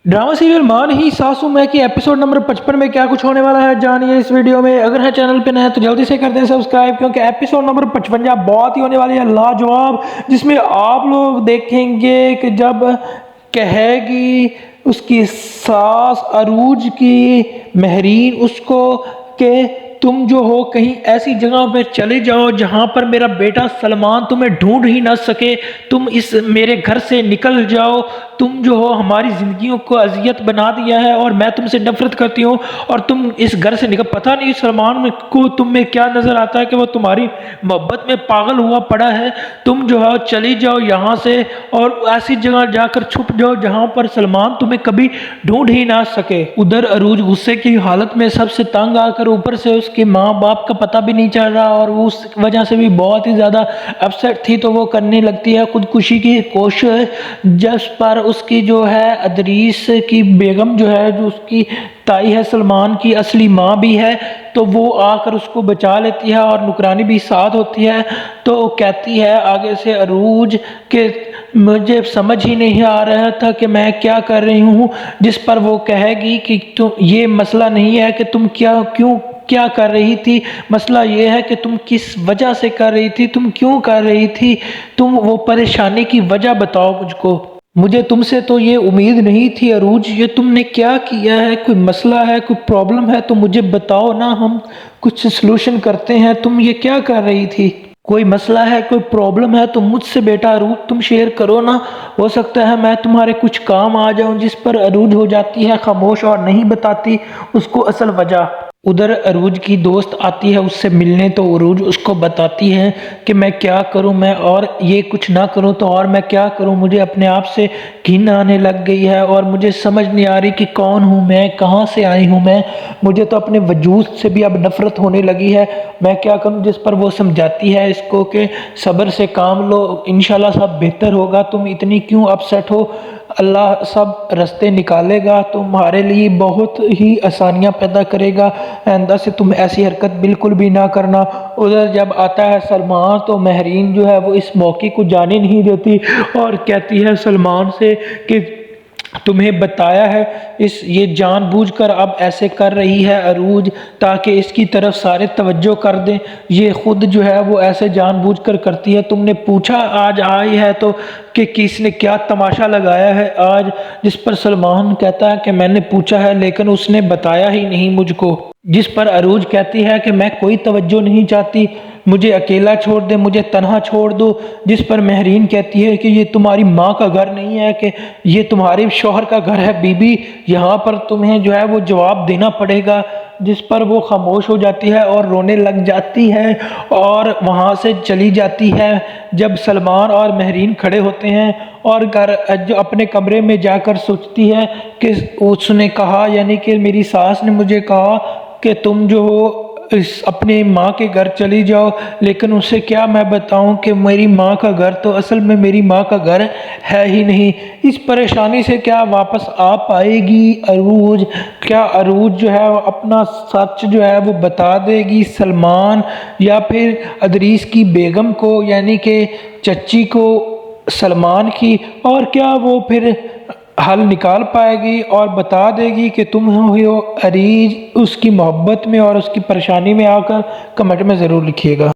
Drama serial मान ही सासू मैं की एपिसोड नंबर 55 में क्या कुछ होने वाला है जानिए इस वीडियो में। अगर है चैनल पे नए हैं तो जल्दी से कर दें सब्सक्राइब, क्योंकि एपिसोड नंबर 55 बहुत ही होने वाली है लाजवाब, जिसमें आप लोग देखेंगे कि जब कहेगी उसकी सास अरूज की महरीन उसको कि तुम जो हो कहीं ऐसी जगह पे चले जाओ जहां पर मेरा बेटा सलमान तुम्हें ढूंढ ही ना सके, तुम इस मेरे घर से निकल जाओ, तुम जो हो हमारी जिंदगियों को अजियत बना दिया है और मैं तुमसे नफरत करती हूँ और तुम इस घर से निकल। पता नहीं सलमान को तुम में क्या नजर आता है कि वो तुम्हारी मोहब्बत में पागल हुआ पड़ा है। तुम जो है चली जाओ यहाँ से और ऐसी जगह जाकर छुप जाओ जहाँ पर सलमान तुम्हें कभी ढूंढ ही ना सके। उधर अरूज गुस्से की हालत में सबसे तंग आकर ऊपर से उसके माँ बाप का पता भी नहीं चल रहा और वो उस वजह से भी बहुत ही ज़्यादा अपसेट थी, तो वो करने लगती है खुदकुशी की कोशिश, जिस पर उसकी जो है अदरीस की बेगम जो है, जो उसकी ताई है, सलमान की असली माँ भी है, तो वो आकर उसको बचा लेती है और नुकरानी भी साथ होती है। तो कहती है आगे से अरूज के मुझे समझ ही नहीं आ रहा था कि मैं क्या कर रही हूँ, जिस पर वो कहेगी कि तुम ये मसला नहीं है कि तुम क्या कर रही थी, मसला ये है कि तुम किस वजह से कर रही थी, तुम क्यों कर रही थी, तुम वो परेशानी की वजह बताओ मुझको। मुझे तुमसे तो ये उम्मीद नहीं थी अरूज, ये तुमने क्या किया है, कोई मसला है, कोई प्रॉब्लम है तो मुझे बताओ ना, हम कुछ सलूशन करते हैं। तुम ये क्या कर रही थी, कोई मसला है, कोई प्रॉब्लम है तो मुझसे बेटा अरूज तुम शेयर करो ना, हो सकता है मैं तुम्हारे कुछ काम आ जाऊं। जिस पर अरूज हो जाती है खामोश और नहीं बताती उसको असल वजह। उधर अरूज की दोस्त आती है उससे मिलने, तो अरूज उसको बताती है कि मैं क्या करूं, मैं और ये कुछ ना करूं तो और मैं क्या करूं, मुझे अपने आप से घिन आने लग गई है और मुझे समझ नहीं आ रही कि कौन हूं मैं, कहां से आई हूं मैं, मुझे तो अपने वजूद से भी अब नफरत होने लगी है, मैं क्या करूं। जिस पर वो समझाती है इसको कि सब्र से काम लो, इंशाल्लाह सब बेहतर होगा, तुम इतनी क्यों अपसेट हो, अल्लाह सब रास्ते निकालेगा, तुम्हारे लिए बहुत ही आसानियां पैदा करेगा, आइंदा से तुम ऐसी हरकत बिल्कुल भी ना करना। उधर जब आता है सलमान तो महरीन जो है वो इस मौके को जाने नहीं देती और कहती है सलमान से कि तुम्हें बताया है ये जानबूझकर अब ऐसे कर रही है अरूज ताकि इसकी तरफ सारे तवज्जो कर दें, ये खुद जो है वो ऐसे जानबूझकर करती है। तुमने पूछा आज आई है तो कि किसने क्या तमाशा लगाया है आज, जिस पर सलमान कहता है कि मैंने पूछा है लेकिन उसने बताया ही नहीं मुझको। जिस पर अरूज कहती है कि मैं कोई तवज्जो नहीं चाहती, मुझे अकेला छोड़ दे, मुझे तन्हा छोड़ दो। जिस पर महरीन कहती है कि ये तुम्हारी माँ का घर नहीं है, कि ये तुम्हारे शौहर का घर है बीबी, यहाँ पर तुम्हें जो है वो जवाब देना पड़ेगा। जिस पर वो खामोश हो जाती है और रोने लग जाती है और वहाँ से चली जाती है। जब सलमान और महरीन खड़े होते हैं और घर जो अपने कमरे में जाकर सोचती है कि उसने कहा, यानी कि मेरी सास ने मुझे कहा कि तुम जो हो इस अपने माँ के घर चली जाओ, लेकिन उसे क्या मैं बताऊं कि मेरी माँ का घर तो असल में मेरी माँ का घर है ही नहीं। इस परेशानी से क्या वापस आ पाएगी अरूज, क्या अरूज जो है अपना सच जो है वो बता देगी सलमान या फिर अदरीस की बेगम को, यानी कि चच्ची को सलमान की, और क्या वो फिर हल निकाल पाएगी और बता देगी कि तुम हो अरीज उसकी मोहब्बत में और उसकी परेशानी में आकर। कमेंट में ज़रूर लिखिएगा।